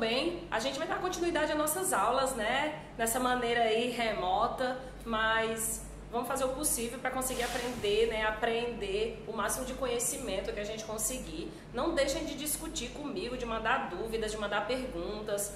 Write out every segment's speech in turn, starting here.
bem? A gente vai dar continuidade às nossas aulas, né? Nessa maneira aí remota, mas vamos fazer o possível para conseguir aprender, né? Aprender o máximo de conhecimento que a gente conseguir. Não deixem de discutir comigo, de mandar dúvidas, de mandar perguntas,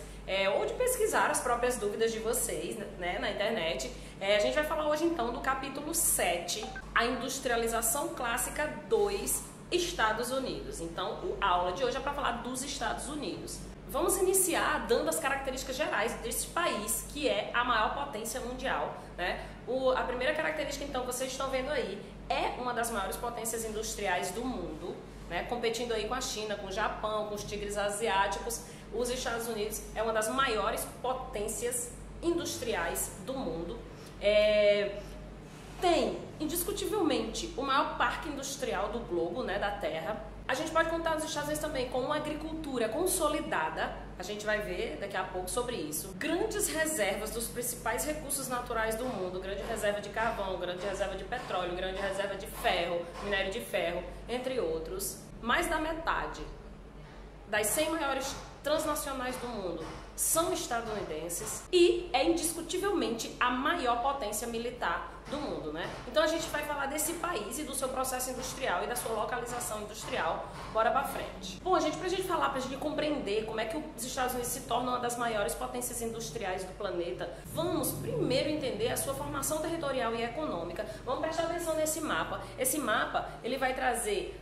ou de pesquisar as próprias dúvidas de vocês, né? Na internet. A gente vai falar hoje então do capítulo 7, a industrialização clássica 2, Estados Unidos. Então, a aula de hoje é para falar dos Estados Unidos. Vamos iniciar dando as características gerais desse país, que é a maior potência mundial, né? A primeira característica, então, que vocês estão vendo aí, é uma das maiores potências industriais do mundo, né? Competindo aí com a China, com o Japão, com os tigres asiáticos. Os Estados Unidos é uma das maiores potências industriais do mundo. Tem, indiscutivelmente, o maior parque industrial do globo, né, da Terra. A gente pode contar os Estados Unidos também com uma agricultura consolidada, a gente vai ver daqui a pouco sobre isso. Grandes reservas dos principais recursos naturais do mundo, grande reserva de carvão, grande reserva de petróleo, grande reserva de ferro, minério de ferro, entre outros. Mais da metade das 100 maiores transnacionais do mundo são estadunidenses e é indiscutivelmente a maior potência militar do mundo, né? Então a gente vai falar desse país e do seu processo industrial e da sua localização industrial. Bora pra frente. Bom, gente, pra gente falar, pra gente compreender como é que os Estados Unidos se tornam uma das maiores potências industriais do planeta, vamos primeiro entender a sua formação territorial e econômica. Vamos prestar atenção nesse mapa. Esse mapa, ele vai trazer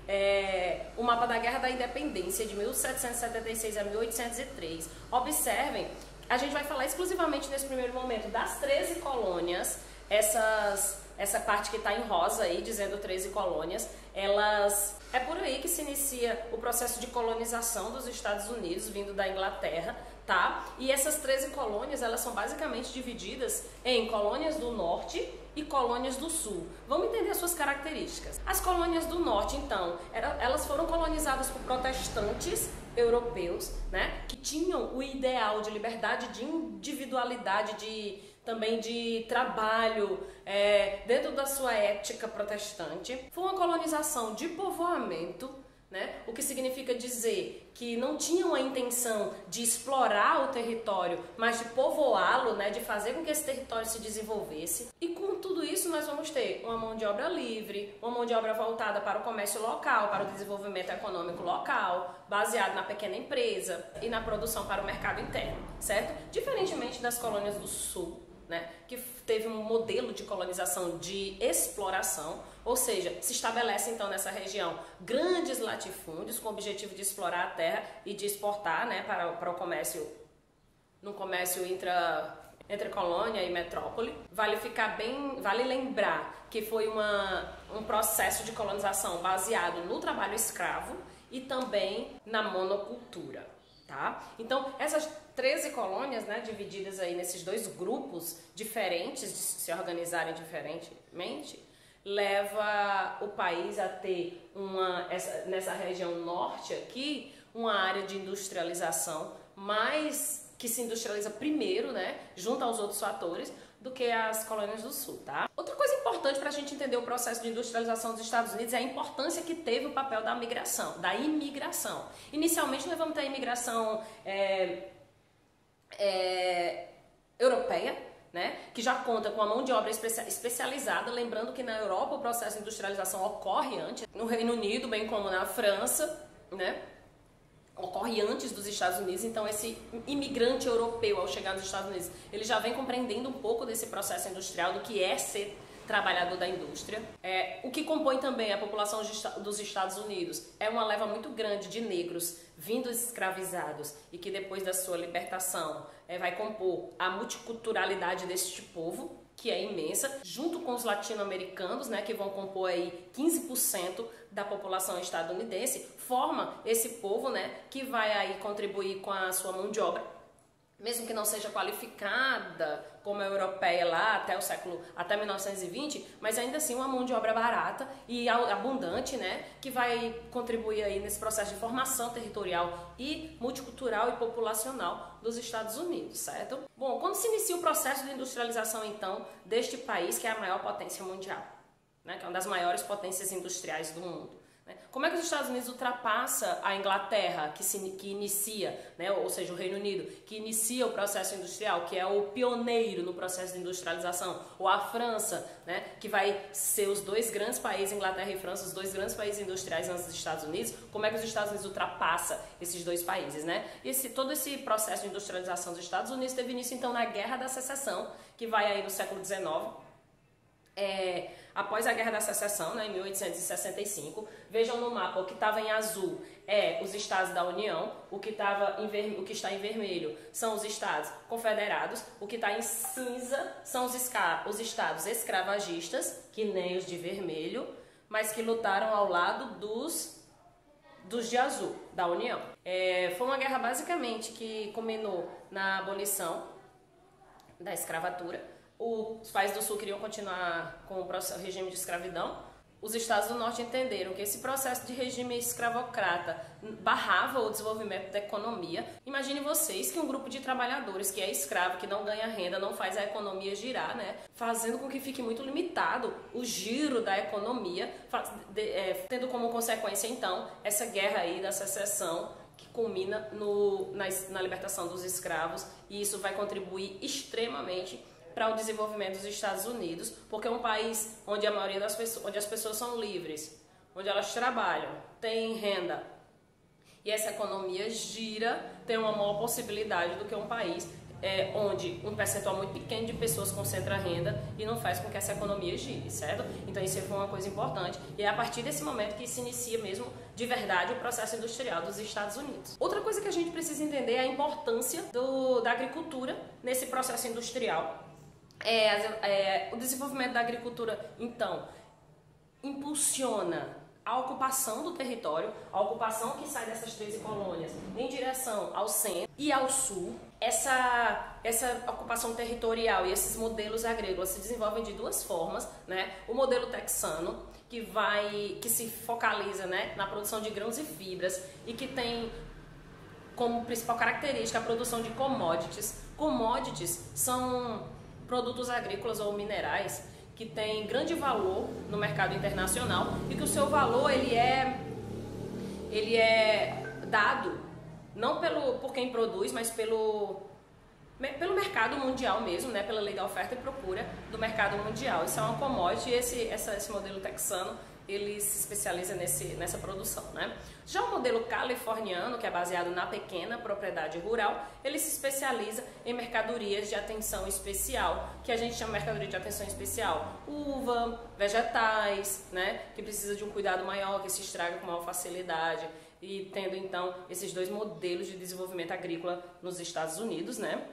o mapa da Guerra da Independência de 1776 a 1803. Observem, a gente vai falar exclusivamente nesse primeiro momento das 13 colônias. Essa parte que está em rosa aí, dizendo 13 colônias, é por aí que se inicia o processo de colonização dos Estados Unidos, vindo da Inglaterra, tá? E essas 13 colônias, elas são basicamente divididas em colônias do norte e colônias do sul. Vamos entender as suas características. As colônias do norte, então, elas foram colonizadas por protestantes europeus, né? Que tinham o ideal de liberdade, de individualidade, também de trabalho, dentro da sua ética protestante. Foi uma colonização de povoamento, né? O que significa dizer que não tinham a intenção de explorar o território, mas de povoá-lo, né? De fazer com que esse território se desenvolvesse. E com tudo isso nós vamos ter uma mão de obra livre, uma mão de obra voltada para o comércio local, para o desenvolvimento econômico local, baseado na pequena empresa e na produção para o mercado interno, certo? Diferentemente das colônias do sul, né, que teve um modelo de colonização de exploração, ou seja, se estabelece então nessa região grandes latifúndios com o objetivo de explorar a terra e de exportar, né, para o comércio, no comércio entre colônia e metrópole. Vale lembrar que foi um processo de colonização baseado no trabalho escravo e também na monocultura. Tá? Então, essas 13 colônias, né, divididas aí nesses dois grupos diferentes, de se organizarem diferentemente, leva o país a ter nessa região norte aqui, uma área de industrialização que se industrializa primeiro, né, junto aos outros fatores, do que as colônias do sul, tá? Outra coisa importante para a gente entender o processo de industrialização dos Estados Unidos é a importância que teve o papel da imigração. Inicialmente nós vamos ter a imigração europeia, né, que já conta com a mão de obra especializada, lembrando que na Europa o processo de industrialização ocorre antes, no Reino Unido, bem como na França, né? Ocorre antes dos Estados Unidos, então esse imigrante europeu ao chegar nos Estados Unidos, ele já vem compreendendo um pouco desse processo industrial, do que é ser trabalhador da indústria. O que compõe também a população dos Estados Unidos é uma leva muito grande de negros vindos escravizados e que depois da sua libertação vai compor a multiculturalidade deste povo, que é imensa, junto com os latino-americanos, né, que vão compor aí 15% da população estadunidense, forma esse povo, né, que vai aí contribuir com a sua mão de obra, mesmo que não seja qualificada como a europeia lá até 1920, mas ainda assim uma mão de obra barata e abundante, né, que vai contribuir aí nesse processo de formação territorial e multicultural e populacional dos Estados Unidos, certo? Bom, quando se inicia o processo de industrialização, então, deste país, que é a maior potência mundial, né, que é uma das maiores potências industriais do mundo, Como é que os Estados Unidos ultrapassa a Inglaterra, que inicia, né, ou seja, o Reino Unido, que inicia o processo industrial, que é o pioneiro no processo de industrialização, ou a França, né, que vai ser os dois grandes países, Inglaterra e França, os dois grandes países industriais antes dos Estados Unidos. Como é que os Estados Unidos ultrapassa esses dois países, né? Todo esse processo de industrialização dos Estados Unidos teve início, então, na Guerra da Secessão, que vai aí no século XIX, após a Guerra da Secessão, né, em 1865. Vejam no mapa, o que estava em azul os estados da União, o que está em vermelho são os estados confederados, o que está em cinza são os estados escravagistas, que nem os de vermelho, mas que lutaram ao lado dos de azul, da União. Foi uma guerra basicamente que culminou na abolição da escravatura. Os países do Sul queriam continuar com o regime de escravidão. Os estados do Norte entenderam que esse processo de regime escravocrata barrava o desenvolvimento da economia. Imagine vocês que um grupo de trabalhadores que é escravo, que não ganha renda, não faz a economia girar, né? Fazendo com que fique muito limitado o giro da economia, tendo como consequência, então, essa guerra aí da secessão, que culmina na libertação dos escravos, e isso vai contribuir extremamente para o desenvolvimento dos Estados Unidos, porque é um país onde a maioria das pessoas, onde as pessoas são livres, onde elas trabalham, têm renda, e essa economia gira, tem uma maior possibilidade do que um país onde um percentual muito pequeno de pessoas concentra renda e não faz com que essa economia gire, certo? Então isso foi uma coisa importante, e é a partir desse momento que se inicia mesmo de verdade o processo industrial dos Estados Unidos. Outra coisa que a gente precisa entender é a importância da agricultura nesse processo industrial. O desenvolvimento da agricultura, então, impulsiona a ocupação do território, a ocupação que sai dessas 13 colônias em direção ao centro e ao sul. Essa ocupação territorial e esses modelos agrícolas se desenvolvem de duas formas, né? O modelo texano, que se focaliza, né, na produção de grãos e fibras e que tem como principal característica a produção de commodities. Commodities são produtos agrícolas ou minerais que têm grande valor no mercado internacional e que o seu valor ele é dado não por quem produz, mas pelo mercado mundial mesmo, né? Pela lei da oferta e procura do mercado mundial. Isso é uma commodity e esse modelo texano ele se especializa nessa produção, né? Já o modelo californiano, que é baseado na pequena propriedade rural, ele se especializa em mercadorias de atenção especial, que a gente chama de mercadoria de atenção especial, uva, vegetais, né? Que precisa de um cuidado maior, que se estraga com maior facilidade, e tendo então esses dois modelos de desenvolvimento agrícola nos Estados Unidos, né?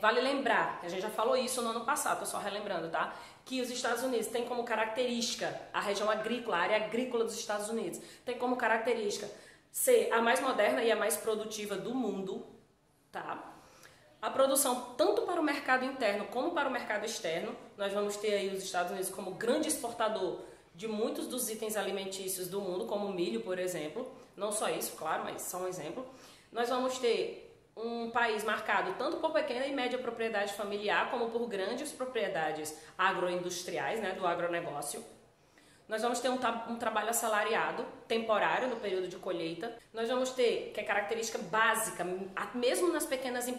Vale lembrar, a gente já falou isso no ano passado, tô só relembrando, tá? Que os Estados Unidos têm como característica a região agrícola, a área agrícola dos Estados Unidos, tem como característica ser a mais moderna e a mais produtiva do mundo, tá? A produção tanto para o mercado interno como para o mercado externo. Nós vamos ter aí os Estados Unidos como grande exportador de muitos dos itens alimentícios do mundo, como o milho, por exemplo. Não só isso, claro, mas só um exemplo. Nós vamos ter um país marcado tanto por pequena e média propriedade familiar, como por grandes propriedades agroindustriais, né, do agronegócio. Nós vamos ter um trabalho assalariado, temporário, no período de colheita. Nós vamos ter, que é característica básica, mesmo nas pequenas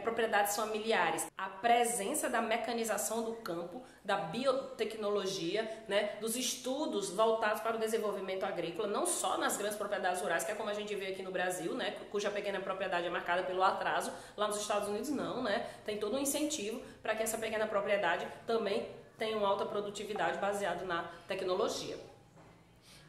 propriedades familiares, a presença da mecanização do campo, da biotecnologia, né, dos estudos voltados para o desenvolvimento agrícola, não só nas grandes propriedades rurais, que é como a gente vê aqui no Brasil, né, cuja pequena propriedade é marcada pelo atraso. Lá nos Estados Unidos não, né, tem todo um incentivo para que essa pequena propriedade também tenha uma alta produtividade baseada na tecnologia.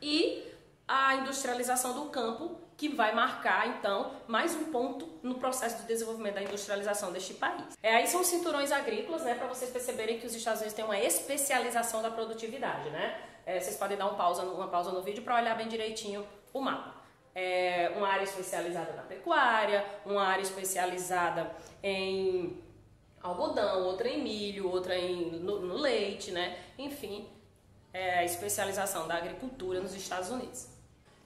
E a industrialização do campo, que vai marcar, então, mais um ponto no processo de desenvolvimento da industrialização deste país. Aí são cinturões agrícolas, né, para vocês perceberem que os Estados Unidos têm uma especialização da produtividade, né? Vocês podem dar uma pausa no vídeo para olhar bem direitinho o mapa. Uma área especializada na pecuária, uma área especializada em algodão, outra em milho, outra no leite, né? Enfim, a especialização da agricultura nos Estados Unidos.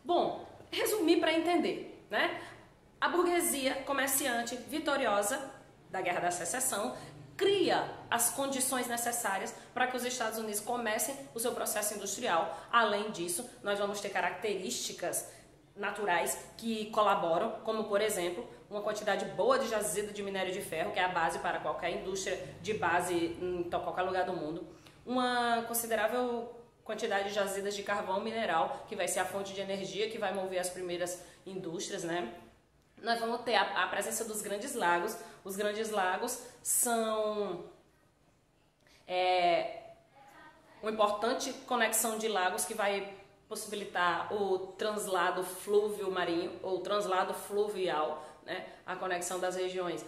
Bom, resumir para entender, né? A burguesia comerciante vitoriosa da Guerra da Secessão cria as condições necessárias para que os Estados Unidos comecem o seu processo industrial. Além disso, nós vamos ter características naturais que colaboram, como por exemplo, uma quantidade boa de jazida de minério de ferro, que é a base para qualquer indústria de base em qualquer lugar do mundo, uma considerável quantidade de jazidas de carvão mineral, que vai ser a fonte de energia que vai mover as primeiras indústrias, né? Nós vamos ter a presença dos grandes lagos. Os grandes lagos são uma importante conexão de lagos que vai possibilitar o translado flúvio marinho ou translado fluvial, né? A conexão das regiões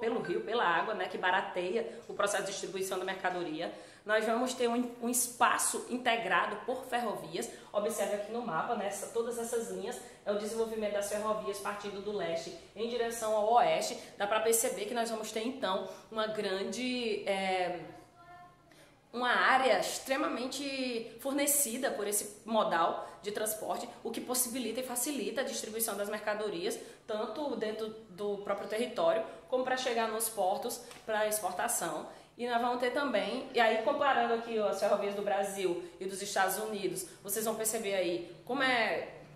pelo rio, pela água, né? Que barateia o processo de distribuição da mercadoria. Nós vamos ter um espaço integrado por ferrovias. Observe aqui no mapa, né? Todas essas linhas é o desenvolvimento das ferrovias partindo do leste em direção ao oeste. Dá para perceber que nós vamos ter então uma grande uma área extremamente fornecida por esse modal de transporte, o que possibilita e facilita a distribuição das mercadorias, tanto dentro do próprio território, como para chegar nos portos para exportação. E nós vamos ter também, e aí comparando aqui as ferrovias do Brasil e dos Estados Unidos, vocês vão perceber aí como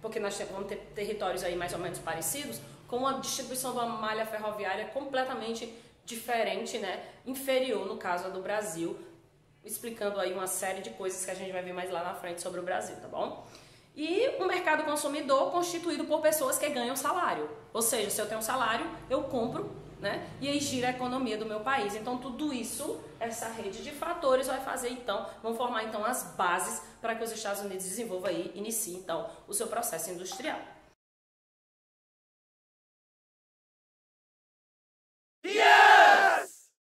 porque nós vamos ter territórios aí mais ou menos parecidos, com a distribuição de uma malha ferroviária completamente diferente, né, inferior no caso do Brasil, explicando aí uma série de coisas que a gente vai ver mais lá na frente sobre o Brasil, tá bom? E um mercado consumidor constituído por pessoas que ganham salário. Ou seja, se eu tenho um salário, eu compro, né? E aí gira a economia do meu país. Então tudo isso, essa rede de fatores vão formar então as bases para que os Estados Unidos desenvolvam e iniciem então o seu processo industrial.